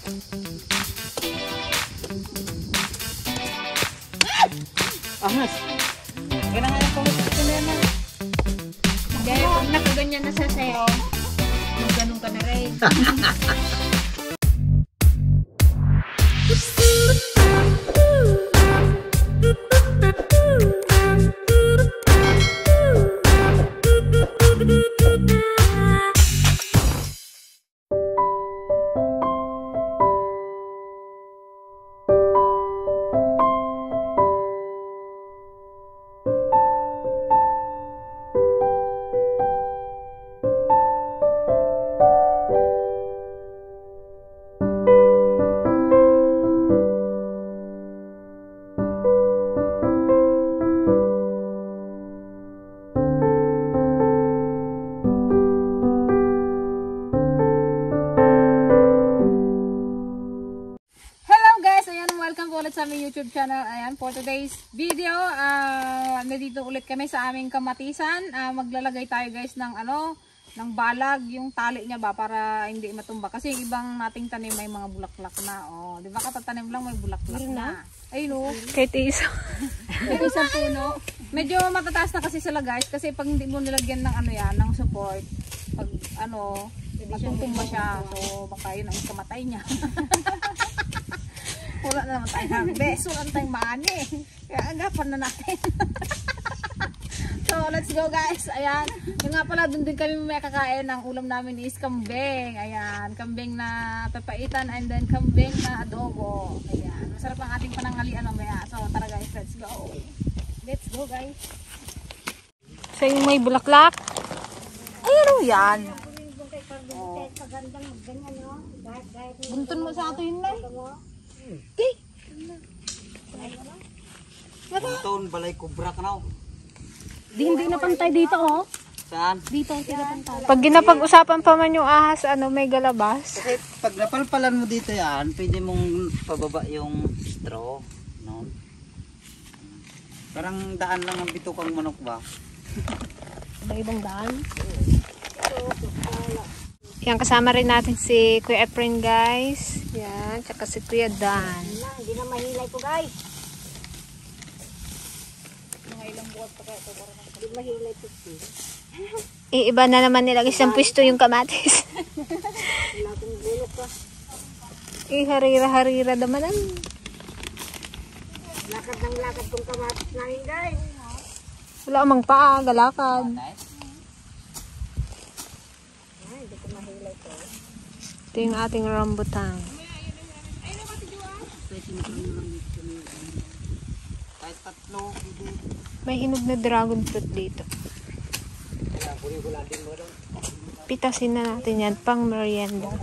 Ahas. Kailangan yung pangit ito na yan. Dahil kung nakaganyan na sa sayo, ganun ka na rin. Sa aming YouTube channel. Ayan, for today's video, nandito ulit kami sa aming kamatisan. Maglalagay tayo guys ng ng balag, yung tali niya ba para hindi matumba. Kasi yung ibang nating tanim may mga bulaklak na. Oh, di ba katatanim lang may bulaklak na. Ayun oh. Kahit isa. Kahit isang puno. Medyo matataas na kasi sila guys kasi pag hindi mo nilagyan ng ng support, pag matutumba siya. So baka yun ang kamatay niya. Wala na naman tayong beso, wala tayong maani. Kaya agapan na natin. So, let's go guys. Ayan. Yung nga pala, dun din kami may kakain. Ang ulam namin is kambing. Ayan. Kambing na papaitan and then kambing na adobo. Ayan. Masarap ang ating panangalian mamaya. So, tara guys, let's go. Let's go guys. So, yung may bulaklak. Ayan o yan. Oh. Buntun mo sa ato yun na. Okay. Buntun, balay kubra ka na. Hindi na pantay dito, oh. Saan? Dito, pantay. Pag ginapag-usapan pa man yung ahas, may galabas. Kasi pag napalpalan mo dito yan, pwede mong pababa yung straw. No? Parang daan lang ang bitukang manok ba? Ibang daan. Yan, kasama rin natin si Kuya Efren guys. Yan, tsaka si Kuya Dan. Hindi na mahilay ko guys. Mga ilang buwan pa kaya ito. Hindi mahilay ko. Iiba na naman nilagay isang pwesto yung kamatis. Wala kong bulok ka. Harira-harira naman. Lakad ng lakad kong kamatis namin guys. Wala amang paa, galakad. Ito yung ating rambutan. May hinog na dragon fruit dito. Pitasin na natin yan pang merienda.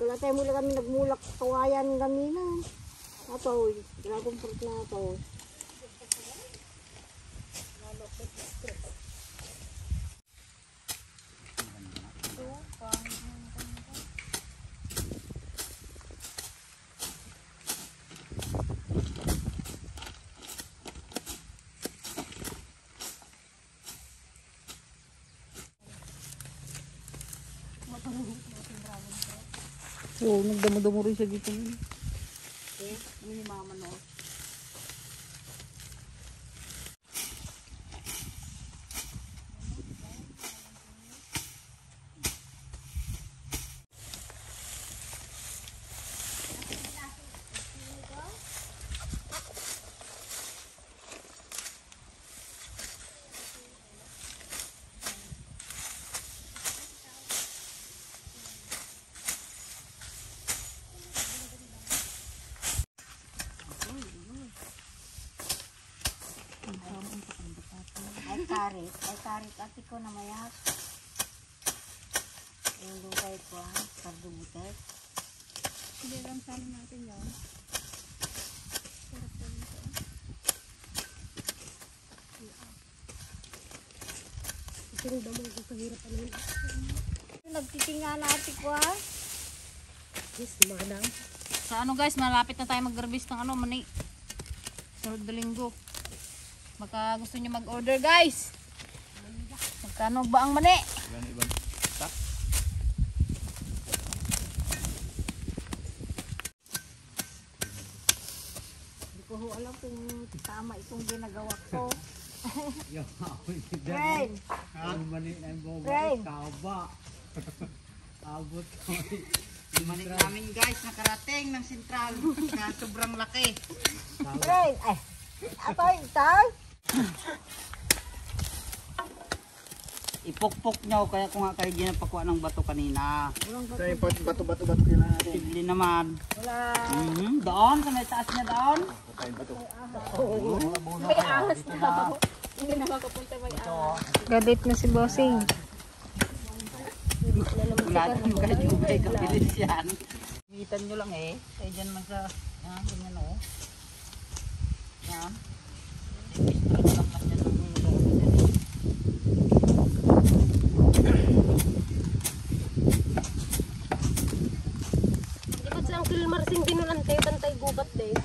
Kala tayo mula kami nagmulak kawayan kami na. Ato, dragon fruit na ato. Oo, nagdamo-damo rin siya dito. Okay, ini mama no. Ay karit ati ko na mayat. Yung lugay ko kardubutet. Hindi lang sana natin yun. Sarap po nito. Nagtitinga natin ko ha. Yes, madam. Sa ano guys, malapit na tayo mag-harvest ng ano, mani. Sunod na linggo. Baka gusto nyo mag-order guys. Magkano ba ang mani? Hindi ko alam kung tama itong ginagawa ko. Rain! Rain! Abot ko. Yung manik namin guys, nakarating ng sentral. Na sobrang laki. Rain! Ay! Atoy! Itoy! Ipukpok nyo, kaya kung nga kayo ginapakuha ng bato kanina. So yung bato-bato kailangan natin. Posible naman. Wala! Doon, sa may taas niya doon. May ahas na. Hindi na makapunta may ahas. Galit na si Bossing. Wala naman kayo yung may kapilis yan. Mitan nyo lang eh. Kaya dyan man sa, yan, ganyan o. Yan. Istro lang man yan ng loob dyan. Di ba sa Uncle Marcin ginulantay, bantay gubat din?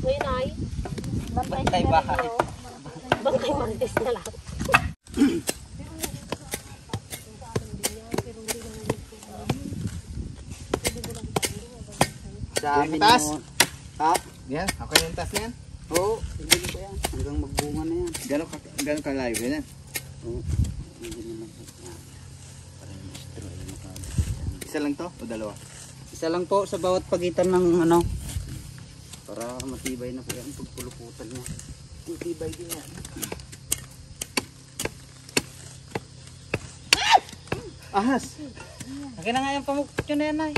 Ngayon ay, Bantay bahay. bantay mantis na lang. Sabi Taas? nyo. Ha? Yan, okay na yung taas na yan. Oo, hindi ko yan. Hanggang magbunga na yan. Gano'n kalayo yan? Oo. Hindi naman po. Para yung istro ay makabit. Isa lang to o dalawa? Isa lang po sa bawat pagitan ng ano. Para matibay na po yan pagpuluputan niya. Tibay din yan. Ahas! Akin na nga yung pamukot yun na yan ay.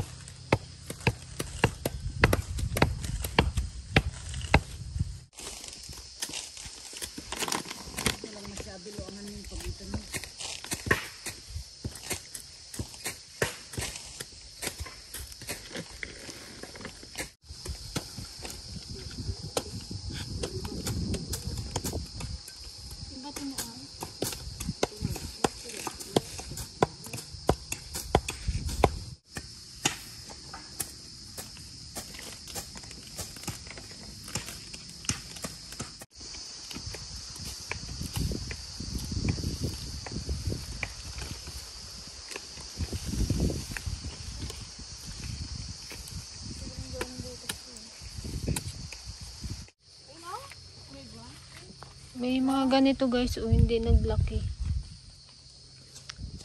May mga ganito guys, o hindi naglaki.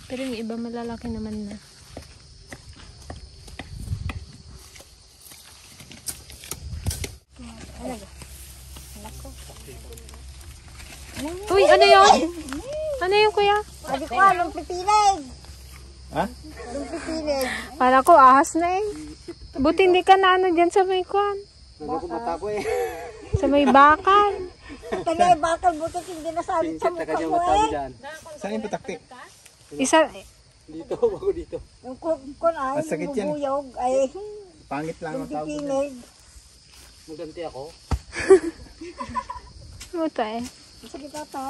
Pero yung iba malalaki naman na. Uy, ano yun? Ano yun kuya? Sabi ko, anong pipilig? Ha? Anong pipilig? Para ko ahas na eh. Buti hindi ka na ano dyan sa may kwan. Pero ko mata ko eh. Sa may bakal. Kaya bakal butot hindi nasabi sa mukha mo eh. Saan yung pataktik? Isa, Dito, ako dito. Yung kukun ay, Ang sakit yan. bubuyog ay, Pangit lang yung ang tawag. pipilig. Maganti ako. muta eh. Sakit ata.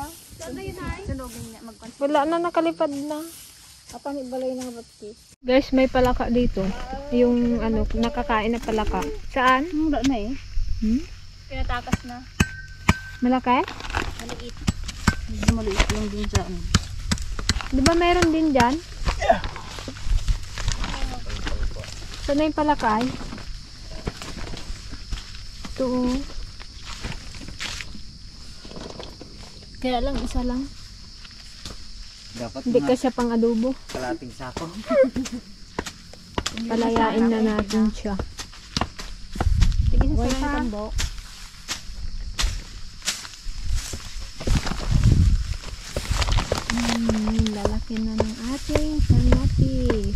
Sunogin niya, magkonsin. Wala na, nakalipad na. Atang ibalay ng batkis. Guys, may palaka dito. Yung ano, nakakain na palaka. Saan? Wala na eh. Pinatakas na. Malaki? Maliit. Maliit lang din sa ano. Di ba meron din dyan? Saan na yung palakay? Ito. Kaya lang, isa lang. Dapat Hindi mga kasi pang adobo. kalating sako. Palayain na natin siya. Sige sa Wala. sarang tambo. Lalaki na ng ating kamatis.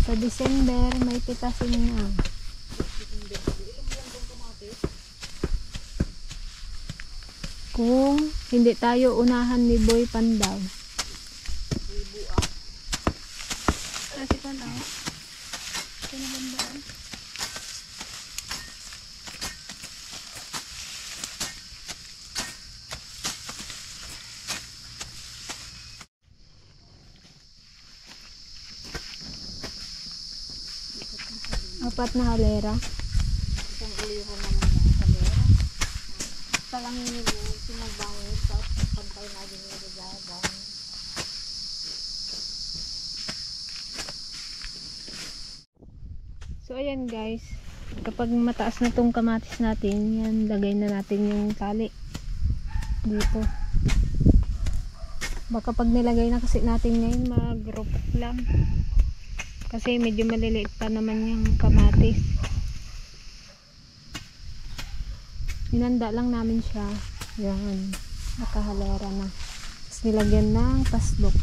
Sa December, may pitasin na. Kung hindi tayo unahan ni Boy Pandaw. Kasi pa na. Pinagandaan. Apat na halera. Isang ulo ko naman na kalera. Talangin mo, sinabawin. Tapos pantay na din yung gagawin. So ayan guys, kapag mataas na tong kamatis natin, yan, lagay na natin yung tali dito. Baka pag nilagay na kasi natin ngayon, mag-rope lang. Kasi medyo maliliit pa naman yung kamatis. Inanda lang namin siya. Yan, nakahalera na. Tapos nilagyan ng paslok.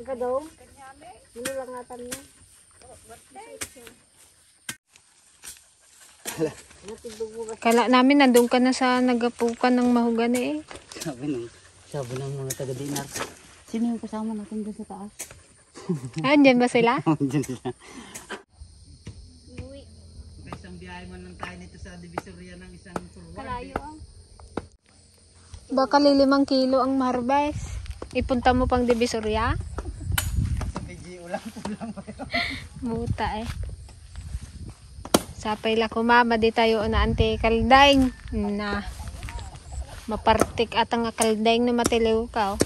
Ika daw? Ano lang natin niya? Kala namin nandun ka na sa nagapukan ng mahogani eh. Sabi ng mga taga-dinar. Sino yung kasama natin dyan sa taas? Andyan ba sila? Dyan sila. Isang biyahe man lang tayo nito sa Divisoria ng isang forward. Kalayo ah. Baka 5 kilo ang maharbes. Ipunta mo pang Divisoria? Sa PGO lang, pulang pa yun. Muta eh. Sapay la kumama di tayo na ante kaldaing na mapartik at ang kaldaing na matiliw ka oh.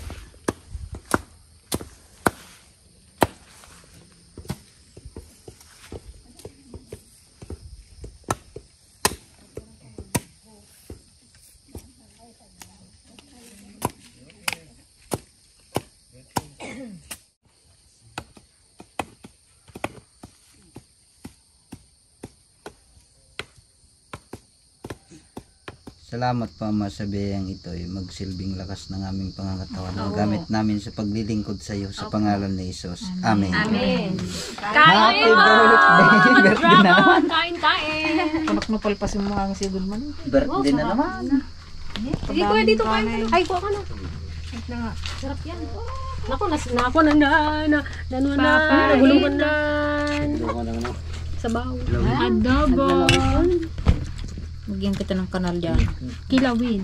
Salamat pa Ama sa biyayang ito ay magsilbing lakas ng aming pangangatawan. Gamit namin sa paglilingkod sa iyo sa pangalan ni Jesus. Amen. Amen. Happy birthday! Birthday na naman. Kain. Panak na palpasin mo ang sigod man. Birthday na naman. Sige kuya dito kain. Ay kuha ka na. Sarap yan. Naku nagulungan na. Sabaw. Adobo. Magyan kita ng kanal dyan. Kilawin.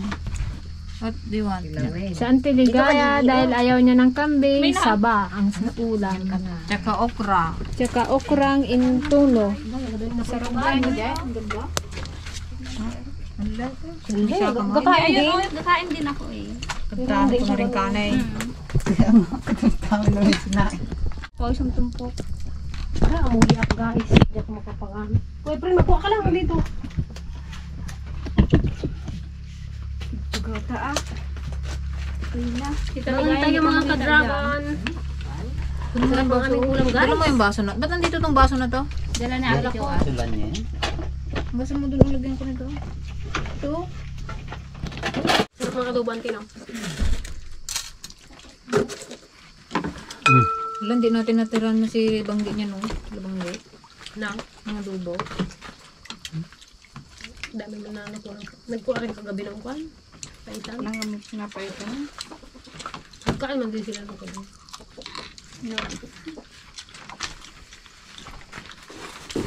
What do you want? Sa Auntie Ligaya, dahil ayaw niya ng kambing, saba ang ulam. Tsaka okra. Tsaka okrang intulo. Masarap ba yun dyan? Kakain din ako eh. Kagtahan ko na rin kanay. Kami naman sinain. O, isang tumpok. Amuli ako guys. Hindi ako makapangan. Kuya, pre, magkuha ka lang dito. Gata ah. Kita tayo mga ka-dragon. Sarap ang aming ulam guys. Dala mo yung baso na. Ba't nandito tong baso na to? Dala na ako ko. Sulan niya yan. Baso mo dun ulagyan ko nito. Ito. Sarap mga adobo Auntie no? Wala, hindi natin natiran na si banggi niya no. Labanggi. Na. Mga adobo. Dami mo na nagkuha rin kagabi ng kwan. Paitan. Nangamit sinapaitan. Kain man din sila ng kwan.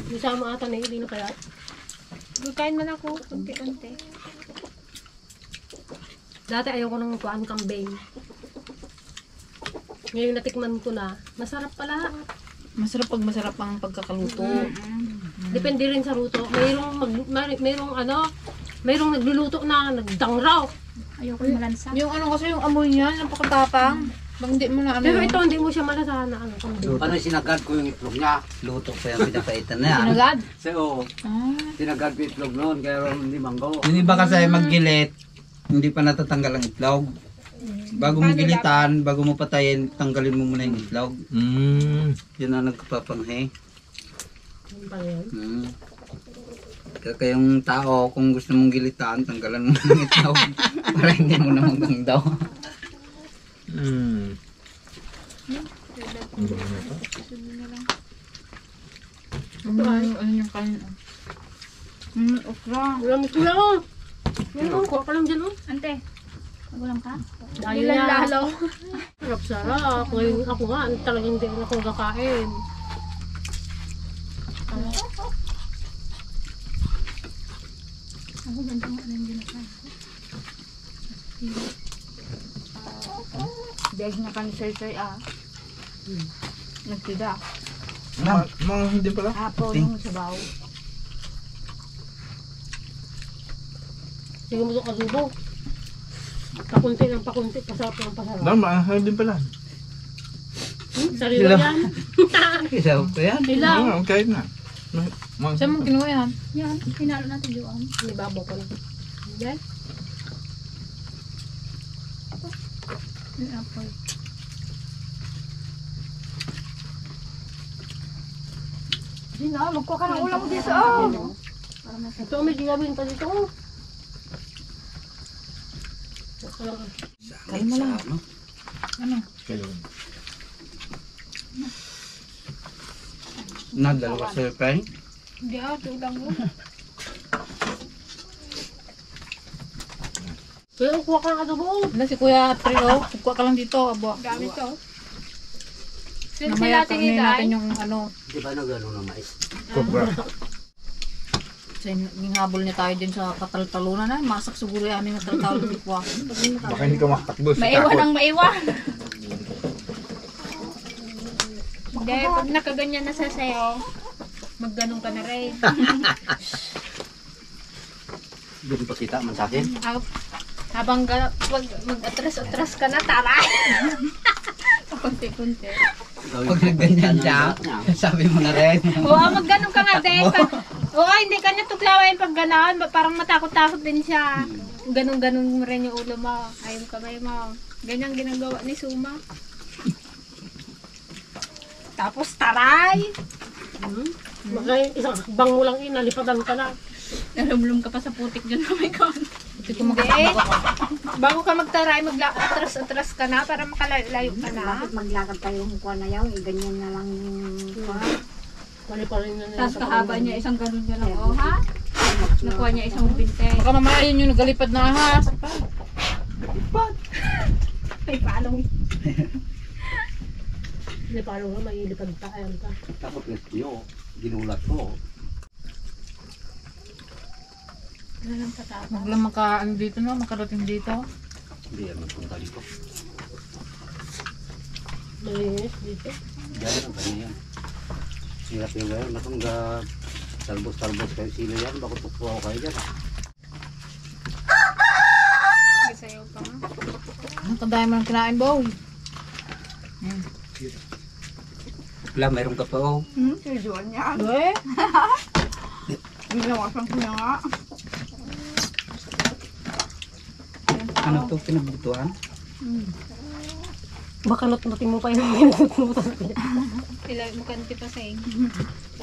Yung sama ata na hindi na kaya. Kain man ako. Kunti-kunti. Dati ayaw ko ng kuhaan kambing. Ngayon natikman ko na. Masarap pala. Masarap pag masarap ang pagkakaluto. Depende rin sa luto. Mayroong nagluluto na nagdangraw. Ayoko yung malansa. Yung ano kasi yung amoy niya, napakatapang. Bang hindi mo na ano. Pero ito hindi mo siya malasahan na ano. Kambing. Paano sinagad ko yung itlog niya? Luto pa yung pinapaitan na yan. Sinagad? Kasi sinagad ko yung itlog noon, kaya hindi manggo. Yung iba kasi maggilit, hindi pa natatanggal ang itlog. Bago mo gilitan, bago mo patayin, tanggalin mo muna yung itlog. Yun ang nagkapapanghe. Kaya yung tao, kung gusto mong gilitan, tanggalan mo ng itlog para hindi mo na magang daw. Ano yung kain? Okra. Ulam ito lang. Kuha ka lang dyan oh. Ante, magulang ka? Dahil lalo. Sarap-sarap. Ngayon ako nga, talagang hindi ako kakain. Ako ganito nga lang din ako. Dahil na kan sir nagtida. Mga hindi pala. Hapon yung sabaw. Sige mo ito kadubo. Pakunti ng pakunti, pasarap ng pasarap. Mga hindi pala. Sarili yan. Isaw ko yan. Hilaw. Kahit na. Saan mo kinuha yan? Yan, pinalo natin doon. Ibabaw ko lang. Yan. Yung apple. Hindi na, magkuha ka ng ulam mo dito. Ito may gawin pa dito. Kayo mo lang. Ano? Kayo. Nagdalawa sa pen. Hindi tulang mo. Kaya kuha ka ng adobo. Wala si Kuya Trio. Magkuha ka lang dito, abo. Gamit to. Namaya Natin natin yung ano. Di ba nagano na mais? Cobra. Sa habol niya tayo din sa kataltalunan na. Masak siguro yan yung kataltalun ni Kuya. Baka hindi ka makatakbo. Maiwan ang maiwan. Hindi, pag nakaganyan na sa sayo, magganong ka na rin. Doon pa kita man sa akin. Habang pag mag-atras-atras ka na, taray! Kunti-kunti. Pag nagganyan siya, sabi mo na rin. Oo, magganong ka nga din. Oo, hindi ka niya tuklawain pag gano'n. Parang matakot-takot din siya. Ganun-ganun mo rin yung ulo mo. Ayaw kamay mo. Ganyan ginagawa ni Suma. Tapos taray! Maka isang bang mo lang inalipatan ka na. Nalumlum ka pa sa putik dyan. Oh my God. Hindi ko magkakabak ako. Bago ka magtaray, atras-atras ka na para makalayo ka na. Maglakad tayo ng kuha na yaw, ganyan na lang yung kuha. Mali pa rin na Tapos kahaba niya, isang ganun niya lang. Oh, ha? Nakuha niya isang binte. Baka mamaya yun yung nagalipad na ahas. Ay, palong. Hindi pa rin nga mailipad pa. Ayan pa. Tapos nyo, ginulat ko. Ano lang patapa? Huwag lang ano dito no, makarating dito. Hindi yan magpunta dito. Malinis dito. Diyan ang ganyan. Sirap yung ngayon. Natong talbos-talbos kayo sila yan. Bakit tukpo ako kayo dyan? Sayaw pa nga. Ang kadaya mo ng kinain, boy. Wala, mayroon ka pa oh. Sijuan niya. Eh? Ginawasan ko niya nga. Ano to pinagbutuan? Baka natin mo pa yung minututan. Sila mukanti pa sa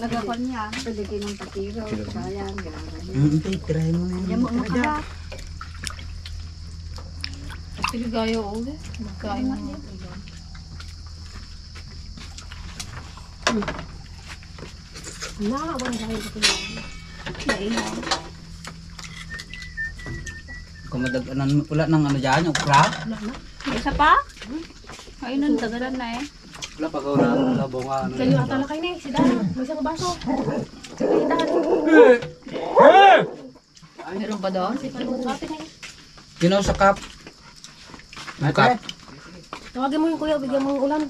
Nagakon niya, pwede kinong patiro, sayang, gano'n. Hindi, tirahin mo na yan. Yamo mo ka. Piligayo ulit. Magkain mo. Nakakawala sa kayo ito. Kumadaganan mo pula ng ano dyan, ukra. Isa pa? Ay, nun, tagalan na eh. Wala pag wala labong nga. Ano Kayo ata na kayo na eh. Si Dara, may isang baso. Meron pa doon? Ginaw sa cup. May cup. Tawagin mo yung kuya, bigyan mo yung ulam.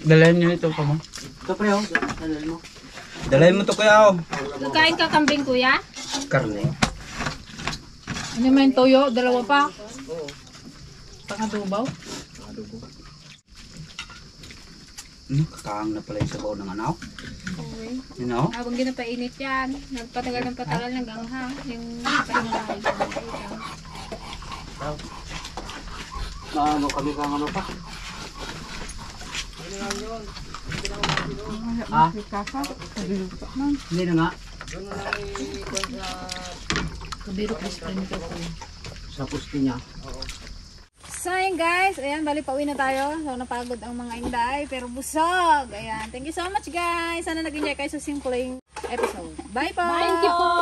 Dalayan nyo ito pa mo. Ito pre oh. Dalayan mo. Dalayan mo to kuya oh. Nagkain ka kambing, kuya? Karne. Ano may toyo? Dalawa pa? Pang-adubaw? Kakaang na pala yung sabaw ng anak. Okay. You know? Habang ginapainit yan, nagpatagal ng patagal ng ganghang. Yung painit. Ano kami kang ano pa? Ah? Hindi na nga. Kabirok na spring ko. Sa pusti niya. So ayun guys, ayan, bali pauwi na tayo. So napagod ang mga inday, pero busog. Ayan, thank you so much guys. Sana nag-enjoy kayo sa simpleng episode. Bye po! Thank you po!